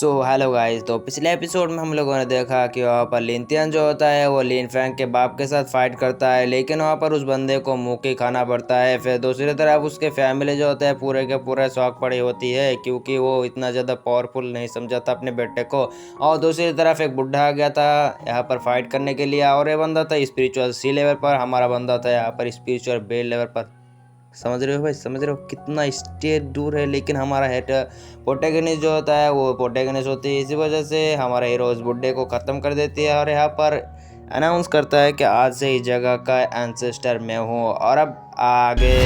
Hello guys. तो पिछले episode में हम लोगों ने देखा कि वहाँ पर लिनथियन जो होता है वो लिन फैंग के बाप के साथ फाइट करता है, लेकिन वहाँ पर उस बंदे को मुँह की खाना पड़ता है। फिर दूसरी तरफ उसके फैमिली जो होता है पूरे के पूरे शौक पड़ी होती है, क्योंकि वो इतना ज़्यादा पावरफुल नहीं समझा था अपने बेटे को। और दूसरी तरफ एक बुढ़ा आ गया था यहाँ पर फाइट करने के लिए, और ये बंदा था स्पिरिचुअल सी लेवल पर, हमारा बंदा था यहाँ पर स्पिरिचुअल बे लेवल पर। समझ रहे हो भाई, समझ रहे हो कितना स्टेज दूर है। लेकिन हमारा हेड प्रोटेगनिस्ट जो होता है वो प्रोटेगनिस्ट होती है, इसी वजह से हमारा हीरो उस बुड्ढे को ख़त्म कर देती है और यहाँ पर अनाउंस करता है कि आज से इस जगह का एंसेस्टर मैं हूँ। और अब आगे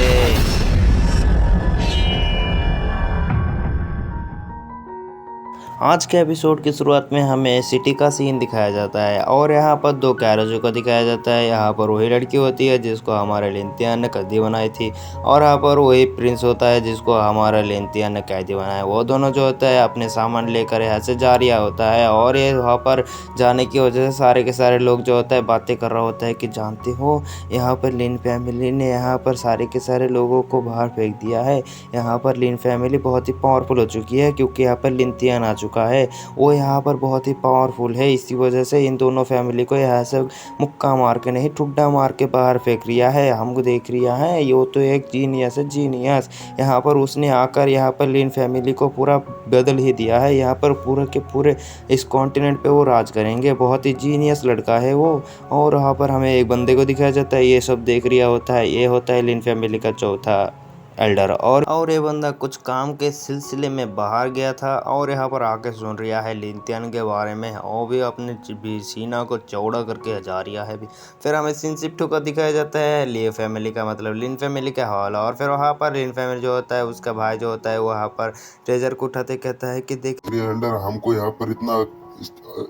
आज के एपिसोड की शुरुआत में हमें सिटी का सीन दिखाया जाता है और यहाँ पर दो कैरेजों को दिखाया जाता है। यहाँ पर वही लड़की होती है जिसको हमारे लिनथियन ने कैदी बनाई थी, और यहाँ पर वही प्रिंस होता है जिसको हमारा लिनथियन ने कैदी बनाया। वो दोनों जो होता है अपने सामान लेकर यहाँ से जा रहा होता है, और ये वहाँ पर जाने की वजह से सारे के सारे लोग जो होता है बातें कर रहा होता है कि जानते हो यहाँ पर लिन फैमिली ने यहाँ पर सारे के सारे लोगों को बाहर फेंक दिया है। यहाँ पर लिन फैमिली बहुत ही पावरफुल हो चुकी है, क्योंकि यहाँ पर लिनथियन आ चुका है। वो यहाँ पर बहुत ही पावरफुल है, इसी वजह से इन दोनों फैमिली को यहाँ से मुक्का मार के नहीं ठुड्डा मार के बाहर फेंक रिया है। हमको देख रिया है, ये तो एक जीनियस है, जीनियस। यहाँ पर उसने आकर यहाँ पर लिन फैमिली को पूरा बदल ही दिया है। यहाँ पर पूरे के पूरे इस कॉन्टिनेंट पे वो राज करेंगे। बहुत ही जीनियस लड़का है वो। और यहाँ पर हमें एक बंदे को दिखाया जाता है, ये सब देख रिया होता है। ये होता है लिन फैमिली का चौथा एल्डर। और ये बंदा कुछ काम के सिलसिले में बाहर गया था और यहाँ पर आके सुन रिया है लिनथियन के बारे में, और भी अपने सीना को चौड़ा करके जा रिया है भी। फिर हमें सीन शिफ्ट होकर दिखाया जाता है लिए फैमिली का, मतलब लिन फैमिली का हॉल। और फिर वहाँ पर लिन फैमिली जो होता है उसका भाई जो होता है वो वहाँ पर ट्रेजर को उठाते कहता है कि देख एल्डर, हमको यहाँ पर इतना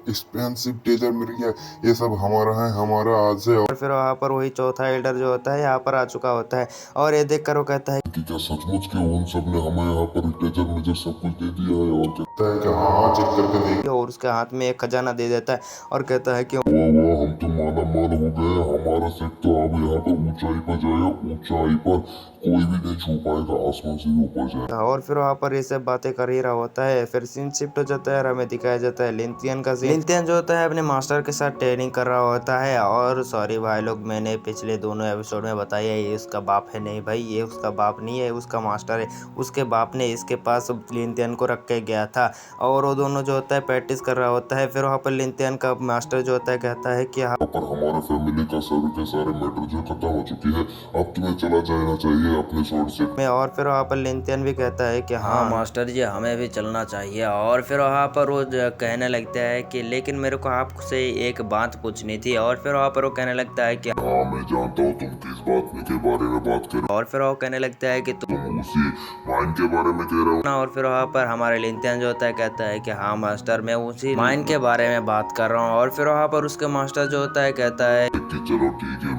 एक्सपेंसिव ट्रेजर मिल गया, ये सब हमारा है, हमारा आज से। और फिर वहाँ पर वही चौथा एल्डर जो होता है यहाँ पर आ चुका होता है, और ये देख कर वो कहता है कि क्या सचमुच के उन सब ने हमें यहाँ पर ट्रेजर मेजर सब कुछ दे दिया है? और कहता है कि हाँ चेक करके देख। और उसके हाथ में एक खजाना दे देता है और कहता है कि वाह, हम तो माला माल हो गए। हमारा सिर्फ तो अब यहाँ पर ऊंचाई पर जाएगा, ऊंचाई पर कोई भी नहीं छू पाएगा, आसमान से भी ऊपर जाए। और फिर वहाँ पर ये सब बातें कर ही रहा होता है। फिर सीन शिफ्ट हो जाता है और हमें दिखाया जाता है लिनथियन का सीन। लिनथियन जो होता है अपने मास्टर के साथ ट्रेनिंग कर रहा होता है। और सॉरी भाई लोग, मैंने पिछले दोनों एपिसोड में बताया ये उसका बाप है। नहीं भाई, ये उसका बाप नहीं है, उसका मास्टर है। उसके बाप ने इसके पास लिनथियन को रख के गया था, और वो दोनों जो होता है प्रैक्टिस कर रहा होता है। फिर वहाँ पर लिनथियन का मास्टर जो होता है कहता है कि हाँ पर हमारे फैमिली का सारे के सारे मैटर जो खत्म हो चुकी है, अब तुम्हें चला जाना चाहिए अपने स्वॉर्ड सेट में। और फिर वहाँ पर लिनथियन भी कहता है कि हाँ मास्टर जी, हमें भी चलना चाहिए। और फिर वहाँ पर वो कहने लगता है कि लेकिन मेरे को आपसे एक बात पूछनी थी। और फिर वहाँ पर वो कहने लगता है कि हाँ मैं जानता हूँ तुम किस बात में के बारे में बात कर। और फिर वो कहने लगता है कि तुम उसी माइन के बारे में कह रहे हो ना। और फिर वहाँ पर हमारे लिनथियन जो होता है कहता है कि हाँ मास्टर, मैं उसी माइन के बारे में बात कर रहा हूँ। और फिर वहाँ पर उसके मास्टर जो होता है कहता है कि चलो ठीक है,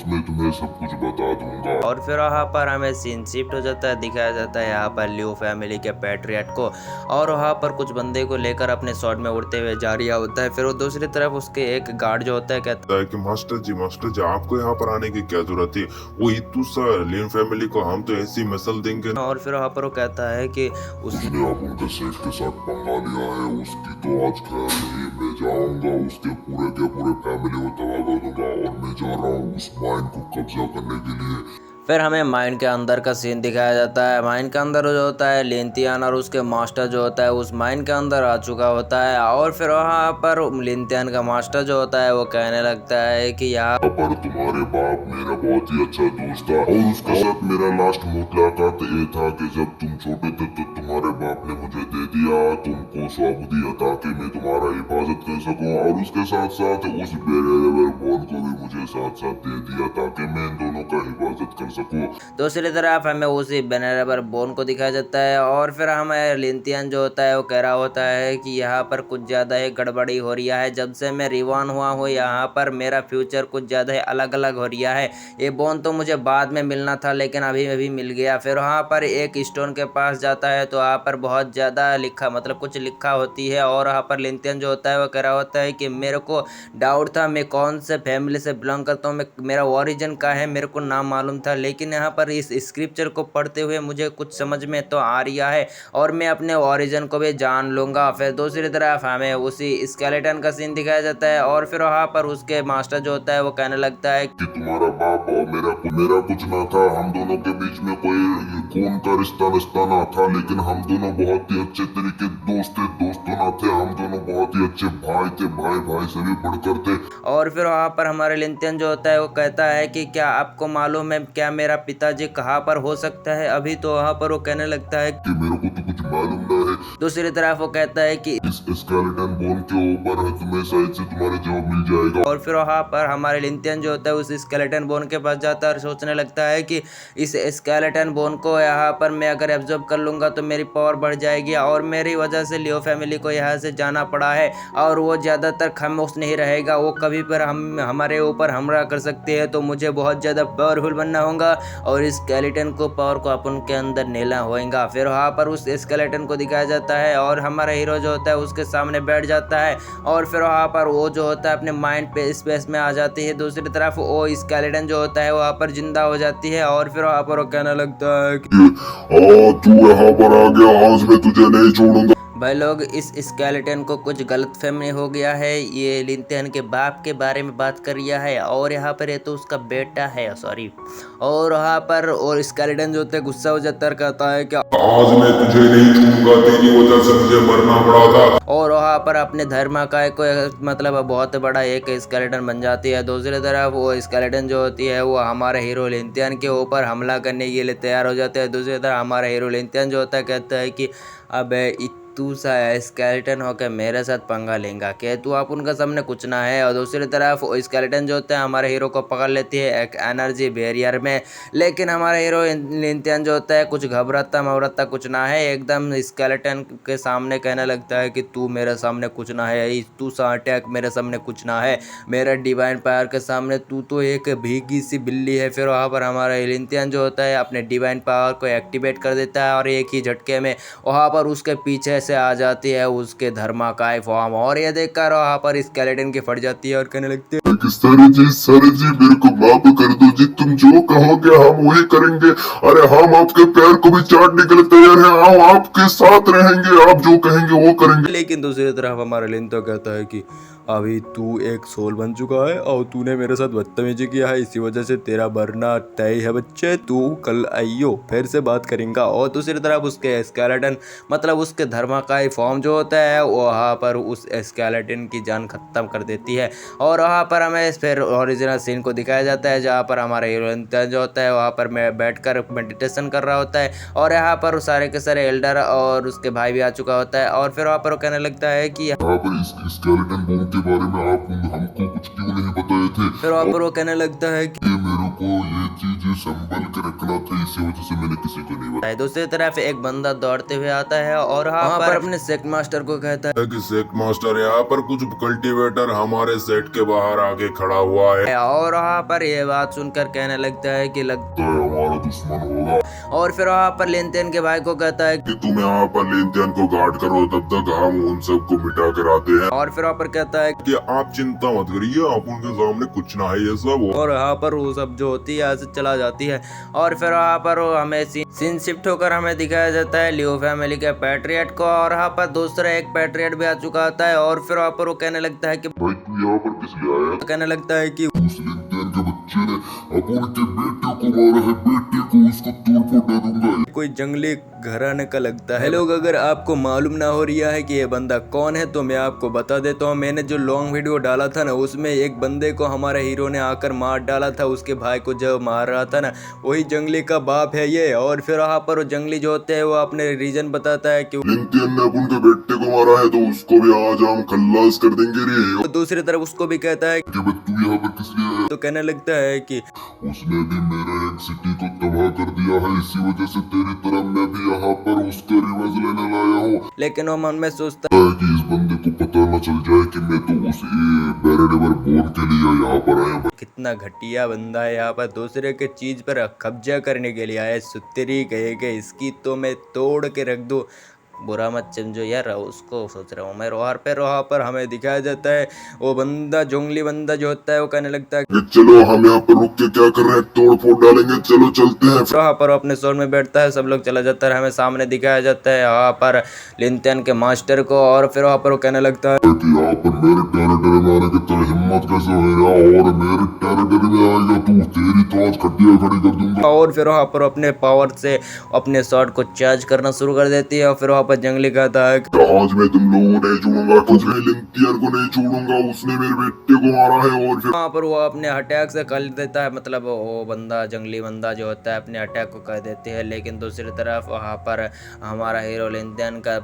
मैं तुम्हें सब कुछ बता दूंगा। और फिर वहाँ पर हमें सीन शिफ्ट हो जाता है, दिखाया जाता है यहाँ पर लियो फैमिली के पैट्रियट को, और वहाँ पर कुछ बंदे को लेकर अपने शॉट में उड़ते हुए जा रहा होता है। फिर वो दूसरी तरफ उसके एक गार्ड जो होता है कहता है कि मास्टर जी आपको यहाँ पर आने की क्या जरूरत है? वो इतू सा लिन फैमिली को हम तो ऐसी मसल देंगे। और फिर वहाँ पर वो कहता है कि उसने अब उनके सेठ के साथ पंगा लिया है, उसकी तो आज खैर नहीं। मैं जाऊंगा, उसके पूरे के पूरे फैमिली को तबाह कर दूंगा, और मैं जा रहा हूँ उस माइन को कब्जा करने के लिए। फिर हमें माइन के अंदर का सीन दिखाया जाता है। माइन के अंदर जो होता है लिनथियन और उसके मास्टर जो होता है उस माइन के अंदर आ चुका होता है। और फिर वहाँ पर लिनथियन का मास्टर जो होता है वो कहने लगता है कि यहाँ पर तुम्हारे बाप मेरा बहुत ही अच्छा दोस्त था, और उसके साथ मेरा लास्ट मुलाकात ये था कि जब तुम छोटे थे तो तुम्हारे बाप ने मुझे दे दिया तुमको स्वाबुद्धि ताकि मैं तुम्हारा हिफाजत कर सकूं, और उसके साथ साथ उस बेरेवर बॉन को भी मुझे साथ साथ दे दिया ताकि मैं इन दोनों का हिफाजत कर सकूं। दूसरी तरफ हमें उसी बेनेरेबर बोन को दिखाया जाता है। और फिर हमें लिनथियन जो होता है वो कह रहा होता है कि यहाँ पर कुछ ज़्यादा ही गड़बड़ी हो रही है। जब से मैं रिवॉर्न हुआ हूँ यहाँ पर मेरा फ्यूचर कुछ ज़्यादा ही अलग अलग हो रहा है। ये बोन तो मुझे बाद में मिलना था, लेकिन लेकिन अभी अभी मिल गया। फिर वहाँ पर एक स्टोन के पास जाता है तो वहाँ पर बहुत ज़्यादा लिखा मतलब कुछ लिखा होती है और वहाँ पर लिंथियन जो होता है वो कह रहा होता है कि मेरे को डाउट था मैं कौन से फैमिली से बिलोंग करता हूँ, मैं मेरा ओरिजिन का है मेरे को नाम मालूम था, लेकिन यहाँ पर इस स्क्रिप्चर को पढ़ते हुए मुझे कुछ समझ में तो आ रहा है और मैं अपने ओरिजिन को भी जान लूँगा। फिर दूसरी तरफ हमें उसी स्केलेटन का सीन दिखाया जाता है और फिर वहाँ पर उसके मास्टर जो होता है वो कहने लगता है कि तुम्हारा बाप और मेरा कुछ ना था, हम दोनों के बीच में कोई खून का रिश्ता ना था, लेकिन हम दोनों बहुत ही अच्छे तरीके दोस्त थे, दोस्तों ना थे, हम दोनों बहुत ही अच्छे भाई थे, भाई से भी बढ़कर थे। और फिर वहाँ पर हमारे लिंथियन जो होता है वो कहता है कि क्या आपको मालूम है क्या मेरा पिताजी कहाँ पर हो सकता है? अभी तो वहाँ पर वो कहने लगता है कि मेरे को तो कुछ मालूम ना है। दूसरी तरफ वो कहता है कि इस स्केलेटन बोन के ऊपर है, तुम्हें शायद से तुम्हारा जवाब मिल जाएगा। और फिर वहाँ पर हमारे लिंथियन जो होता है उस स्केलेटन बोन के पास जाता है और सोचने लगता है कि इस स्केलेटन बोन को यहाँ पर मैं अगर एब्जॉर्ब कर लूँगा तो मेरी पावर बढ़ जाएगी और मेरी वजह से लियो फैमिली को यहाँ से जाना पड़ा है और वो ज़्यादातर खामोश नहीं रहेगा, वो कभी पर हमारे ऊपर हमला कर सकते हैं, तो मुझे बहुत ज़्यादा पावरफुल बनना होगा और इस स्केलेटन को पावर को अपन के अंदर नेला होगा। फिर वहाँ पर उस स्केलेटन को दिखाया जाता है और हमारा हीरो जो होता है उसके सामने बैठ जाता है और फिर वहाँ पर वो जो होता है अपने माइंड पे स्पेस में आ जाती है। दूसरी तरफ वो स्केलेटन जो होता है वहाँ पर जिंदा हो जाती है और फिर वहाँ पर वो कहने लगता है कि तू यहाँ पर आ गया, आज मैं तुझे नहीं छोड़ूंगा। भाई लोग इस स्केलेटन को कुछ गलतफहमी हो गया है, ये लिंथियन के बाप के बारे में बात कर रहा है और यहाँ पर ये तो उसका बेटा है सॉरी। और वहाँ पर और स्केलेटन जो होता है गुस्सा हो जाता है, कहता है कि आज मैं तुझे नहीं छूऊंगा, तेरी वजह से मुझे मरना पड़ा था। और वहाँ पर अपने धर्म का को मतलब बहुत बड़ा एक स्केलेटन बन जाती है। दूसरी तरफ वो स्केलेटन जो होती है वो हमारे हीरो लिंथियन के ऊपर हमला करने के लिए तैयार हो जाते हैं। दूसरी तरफ हमारा हीरो लिंथियन जो होता है कहता है कि अब तू सा स्केलेटन होकर मेरे साथ पंगा लेगा क्या तू, आप उनका सामने कुछ ना है। और दूसरी तरफ स्केलेटन जो होता है हमारे हीरो को पकड़ लेती है एक एनर्जी बैरियर में, लेकिन हमारा हीरो लिंथियन जो होता है कुछ घबराता कुछ ना है, एकदम स्केलेटन के सामने कहने लगता है कि तू मेरे सामने कुछ ना है, तू सा अटैक मेरे सामने कुछ ना है, मेरा डिवाइन पावर के सामने तू तो एक भीगी सी बिल्ली है। फिर वहाँ पर हमारा लिंथियन जो होता है अपने डिवाइन पावर को एक्टिवेट कर देता है और एक ही झटके में वहाँ पर उसके पीछे से आ जाती है उसके धर्माकाय फॉर्म और ये देखकर वहाँ पर स्केलेटन की फट जाती है और कहने लगती है सर जी मेरे को माफ कर दो जी, तुम जो कहोगे हम वही करेंगे। अरे हम आपके पैर को भी चाटने के लिए तैयार हैं, हम आपके साथ रहेंगे, आप जो कहेंगे वो करेंगे। लेकिन दूसरी तरफ हमारा लिंतो कहता है कि अभी तू एक सोल बन चुका है और तूने मेरे साथ बदतमीजी किया है, इसी वजह से तेरा मरना तय है बच्चे, तू कल आइयो फिर से बात करेंगे। और दूसरी तरफ उसके स्केलेटन मतलब उसके धर्माकाय फॉर्म जो होता है वहाँ पर उस स्केलेटन की जान खत्म कर देती है और वहाँ पर हमें फिर ओरिजिनल सीन को दिखाया जाता है जहाँ पर हमारा हीरो जो होता है वहाँ पर बैठकर मेडिटेशन कर रहा होता है और यहाँ पर सारे के सारे एल्डर और उसके भाई भी आ चुका होता है और फिर वहाँ पर वो कहने लगता है कि यहाँ पर इस स्केलेटन बोन के बारे में आप हमको कुछ क्यों नहीं बताए थे। फिर वहाँ पर वो कहने लगता है कि मेरे को ये चीजें संभल के रखना था, इसी वजह से मैंने किसी को नहीं बताया। दूसरी तरफ एक बंदा दौड़ते हुए आता है और वहाँ पर अपने सेक्ट मास्टर को कहता है कि सेक्ट मास्टर यहाँ पर कुछ कल्टीवेटर हमारे सेट के बाहर आके खड़ा हुआ है और वहाँ पर ये बात सुनकर कहने लगता है कि लगता है हमारा दुश्मन होगा। और फिर वहाँ पर लेनतेन के भाई को कहता है कि तुम यहाँ पर लेनदेन को गार्ड करो, तब तक हम उन सबको मिटा कर आते हैं। और फिर वहाँ पर कहता है कि आप चिंता मत करिए, आप उनके सामने कुछ ना है ये सब। और यहाँ पर वो सब जो होती है यहाँ से चला जाती है और फिर वहाँ पर हमें सीन शिफ्ट होकर हमें दिखाया जाता है लियो फैमिली के पैट्रियट को और यहाँ पर दूसरा एक पैट्रियट भी आ चुका होता है और फिर वहाँ पर वो कहने लगता है कि भाई तू यहाँ पर किस लिए आया? कहने लगता है कि उस लेनदेन के बच्चे ने अब उनके बेटे को मारा है, बेटे को उसको तोड़ फोड़ दे दूंगा। कोई जंगली घराने का लगता है। लोग अगर आपको मालूम ना हो रहा है कि ये बंदा कौन है तो मैं आपको बता देता हूँ। मैंने जो लॉन्ग वीडियो डाला था ना उसमें एक बंदे को हमारे हीरो ने आकर मार डाला था, उसके भाई को जब मार रहा था ना वही जंगली का बाप है ये। और फिर वहाँ पर वो जंगली जो होते हैं वो अपने रीजन बताता है कि लिंथियन ने उनके बेटे को मारा है तो उसको भी आज हम खल्लास कर देंगे रे। तो दूसरी तरफ उसको भी कहता है कि तू यहाँ पर किस लिए आया? तो कहने लगता है कि उसने भी मेरे एक सिटी को तबाह तबाह कर दिया है, इसी वजह से तेरी तरह मैं भी यहाँ पर उसका रिवेंज लेने लाया हूँ। लेकिन वो मन में सोचता है कि इस बंदे को पता न चल जाए कि मैं तो उस बैरेडेवर बोन के लिए यहाँ पर आया हूँ। कितना घटिया बंदा है, यहाँ पर दूसरे के चीज पर कब्जा करने के लिए आया। सुतेरी कहेगा इसकी तो मैं तोड़ के रख दूं। बुरा मत समझो यार, उसको सोच रहा हूँ मैं। रोहा पर हमें दिखाया जाता है वो बंदा, जोंगली बंदा जो होता है वो कहने लगता है कि चलो हम यहाँ पर रुक के क्या कर रहे हैं, तोड़ फोड़ डालेंगे, चलो चलते हैं। रोहा पर अपने शोर में बैठता है, सब लोग चला जाता है। हमें सामने दिखाया जाता है यहाँ पर लिंथियन के मास्टर को, और फिर वहाँ पर वो कहने लगता है कि यहाँ पर मेरे टेरिटरी में आने की तेरी हिम्मत कैसे हुई, और मेरे टेरिटरी में आएगा तू, तेरी तो आज खड्डियाँ खड़ी कर दूंगा। और फिर वहाँ पर अपने पावर से अपने शॉट को चार्ज करना शुरू कर देती है। और फिर वहाँ पर जंगली कहता है कि आज मैं तुम लोगों को नहीं छोड़ूंगा, कुछ मैं लिंथियन को नहीं छोड़ूंगा, उसने मेरे बेटे को मारा है। और फिर वहाँ पर वो अपने अटैक से कर देता है, मतलब वो बंदा, जंगली बंदा जो होता है अपने अटैक को कर देते हैं। लेकिन दूसरी तरफ वहाँ पर हमारा हीरो लिंथियन का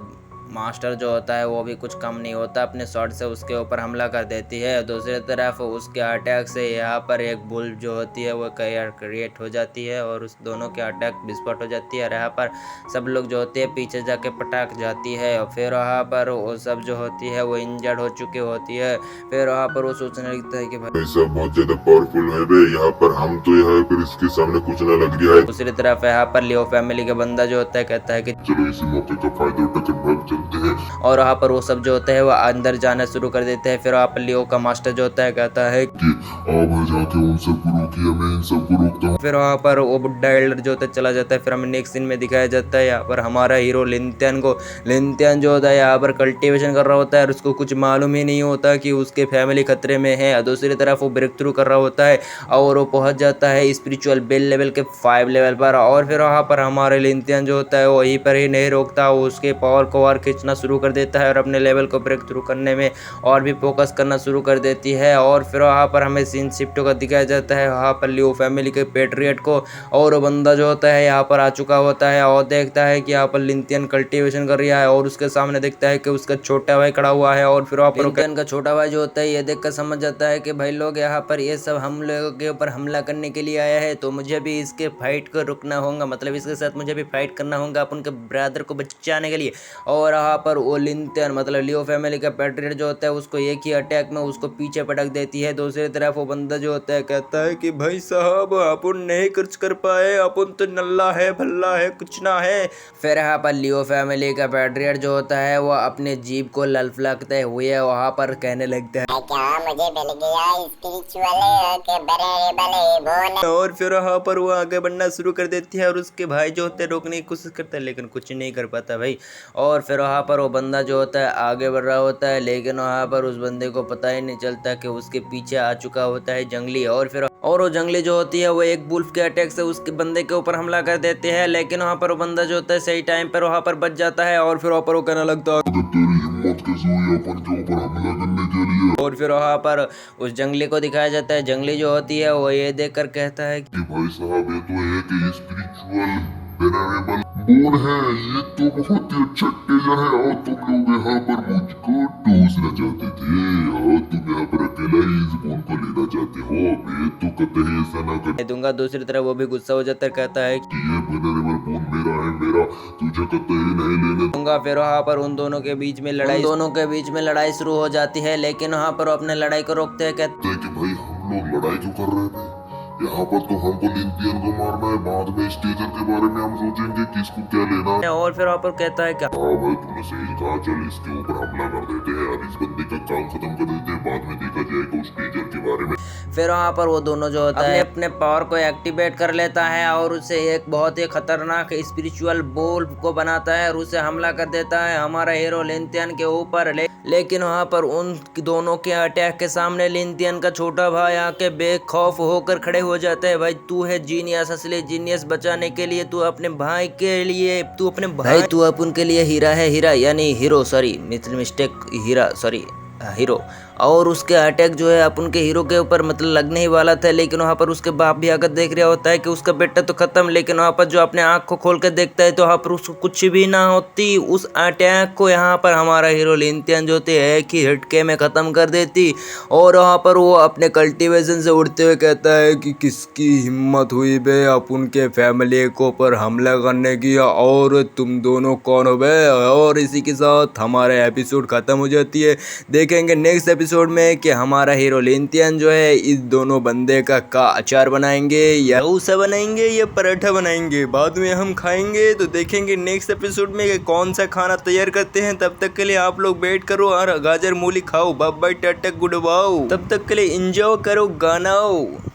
मास्टर जो होता है वो भी कुछ कम नहीं होता, अपने शॉट से उसके ऊपर हमला कर देती है। दूसरी तरफ उसके अटैक से यहाँ पर एक बुल जो होती है वो क्रिएट हो जाती है, और उस दोनों के अटैक विस्फोट हो जाती है। और यहाँ पर सब लोग जो होते हैं पीछे जाके पटाख जाती है, और फिर वहाँ पर वो सब जो होती है वो इंजर्ड हो चुकी होती है। फिर वहाँ पर वो सोचने लगता है कि भाई सब बहुत ज्यादा पावरफुल है बे, यहाँ पर हम तो यहाँ पर इसके सामने कुछ न लग रहा है। दूसरी तरफ यहाँ पर लियो फैमिली का बंदा जो होता है कहता है कि चलो इसी मौके का फायदा उठाकर भाग चलते हैं। और वहाँ पर वो सब जो होता है वो अंदर जाना शुरू कर देते हैं। फिर वहाँ पर लियो का मास्टर जो होता है कहता है कि आप जाके उन सबको रोकिए, मैं इन सबको रोकता हूँ। फिर वहाँ पर वो बुड्ढा एल्डर जो होता है चला जाता है। फिर हमें नेक्स्ट सीन में दिखाया जाता है यहाँ पर हमारा हीरो लिंथियन को। लिंथियन जो होता है यहाँ पर कल्टीवेशन कर रहा होता है, और उसको कुछ मालूम ही नहीं होता कि उसके फैमिली खतरे में है। दूसरी तरफ वो ब्रेक थ्रू कर रहा होता है, और वो पहुँच जाता है स्पिरिचुअल बेल लेवल के 5 लेवल पर। और फिर वहाँ पर हमारे लिंथियन जो होता है वहीं पर ही नहीं रोकता, वो उसके पावर को और खींचना शुरू कर देता है, और अपने लेवल को ब्रेक थ्रू करने में और भी फोकस करना शुरू कर देती है। और फिर वहाँ पर हमें सीन शिफ्ट का दिखाया जाता है वहाँ पर लियो फैमिली के पेट्रियट को, और वो बंदा जो होता है यहाँ पर आ चुका होता है और देखता है कि यहाँ पर लिंथियन कल्टीवेशन कर रहा है, और उसके सामने देखता है कि उसका छोटा भाई खड़ा हुआ है। और फिर वहाँ पर लिंथियन का छोटा भाई जो होता है ये देख कर समझ जाता है कि भाई लोग यहाँ पर ये सब हम लोगों के ऊपर हमला करने के लिए आया है, तो मुझे भी इसके फाइट को रुकना होगा, मतलब इसके साथ मुझे भी फाइट करना होगा अपन के ब्रदर को बचाने के लिए। और यहाँ पर वो लिंथियन मतलब लियो फैमिली का पेट्रियट जो होता है उसको एक ही अटैक में उसको पीछे पटक देती है। दूसरी तरफ वो बंदा जो होता है कहता है कि भाई साहब अपन नहीं कुछ कर पाए, अपन तो नल्ला है भल्ला है, कुछ ना है। फिर यहाँ पर लियो फैमिली का पेट्रियट जो होता है वो अपने जीप को ललफलाते हुए वहाँ पर कहने लगता है क्या मुझे मिल गया स्पिरिचुअल के बड़े बोन। और फिर वहाँ पर वो आगे बढ़ना शुरू कर देती है, और उसके भाई जो होते हैं रोकने की कोशिश करता है लेकिन कुछ नहीं कर पाता भाई। और फिर वहाँ पर वो बंदा जो होता है आगे बढ़ रहा होता है, लेकिन वहाँ पर उस बंदे को पता ही नहीं चलता कि उसके पीछे आ चुका होता है जंगली। और वो जंगली जो होती है वो एक बुल्फ के अटैक से उसके बंदे के ऊपर हमला कर देते हैं, लेकिन वहाँ पर वो बंदा जो होता है सही टाइम पर वहाँ पर बच जाता है। और फिर वहाँ पर वो कहने लगता है तेरी हिम्मत कैसे हुई अपन के ऊपर हमला करने के लिए। और फिर वहाँ पर उस जंगली को दिखाया जाता है। जंगली जो होती है वो ये देख कर कहता है कि भाई साहब ये तो है कि स्पिरिचुअल वेनरेबल बोन है, ये तो बहुत ही अच्छा टेजर है, और तुम लोग यहाँ पर मुझको टूसना चाहते थे, और तुम यहाँ पर अकेला ही इस बोन को लेना चाहते हो, मैं तो कतई ऐसा ना कर दूंगा। दूसरी तरफ वो भी गुस्सा हो जाता है, कहता है कि ये वेनरेबल बोन मेरा है, मेरा तुझे कतई नहीं लेने दूंगा। फिर वहाँ पर उन दोनों के बीच में लड़ाई शुरू हो जाती है, लेकिन वहाँ पर अपने लड़ाई को रोकते हैं। कहते हैं कि भाई हम लोग लड़ाई क्यों कर रहे थे, यहाँ पर तो हमको लिंथियन को मारना है, बाद में इस टेजर के बारे में हम सोचेंगे कि इसको क्या लेना है। और फिर वहाँ पर कहता है क्या हाँ भाई तुमने सही कहा, चल इसके ऊपर हमला कर देते हैं और इस बंदे का काम खत्म कर देते हैं, बाद में देखा जाएगा उस टेजर के बारे में। फिर वहाँ पर वो दोनों जो होता है अपने पावर को एक्टिवेट कर लेता है, और उसे एक बहुत ही खतरनाक स्पिरिचुअल बॉल को बनाता है, और उसे हमला कर देता है हमारा हीरो लिंथियन के ऊपर। लेकिन वहाँ पर उन दोनों के अटैक के सामने लिंथियन का छोटा भाई आके बेखौफ होकर खड़े हो जाता है। भाई तू है जीनियस, असली जीनियस, बचाने के लिए तू अपने भाई के लिए, तू अपने भाई तू अपन के लिए हीरा है, हीरा यानी हीरो, सॉरी मिस्टेक, हीरा सॉरी हीरो। और उसके अटैक जो है अपन के हीरो के ऊपर मतलब लगने ही वाला था, लेकिन वहाँ पर उसके बाप भी आकर देख रहा होता है कि उसका बेटा तो खत्म, लेकिन वहाँ पर जो अपने आँख को खोल कर देखता है तो वहाँ पर उसको कुछ भी ना होती। उस अटैक को यहाँ पर हमारा हीरो लिंथियन जो थे एक ही झटके में ख़त्म कर देती। और वहाँ पर वो अपने कल्टीवेशन से उड़ते हुए कहता है कि किसकी हिम्मत हुई बे अपन के फैमिली को पर हमला करने की, और तुम दोनों कौन हो बे। और इसी के साथ हमारा एपिसोड ख़त्म हो जाती है। देखेंगे नेक्स्ट एपिसोड में कि हमारा हीरो लिंथियन जो है इस दोनों बंदे का अचार बनाएंगे या डोसा बनाएंगे या पराठा बनाएंगे, बाद में हम खाएंगे। तो देखेंगे नेक्स्ट एपिसोड में कि कौन सा खाना तैयार करते हैं। तब तक के लिए आप लोग वेट करो और गाजर मूली खाओ। Bye bye, tata, good bye. तब तक के लिए एंजॉय करो गाना।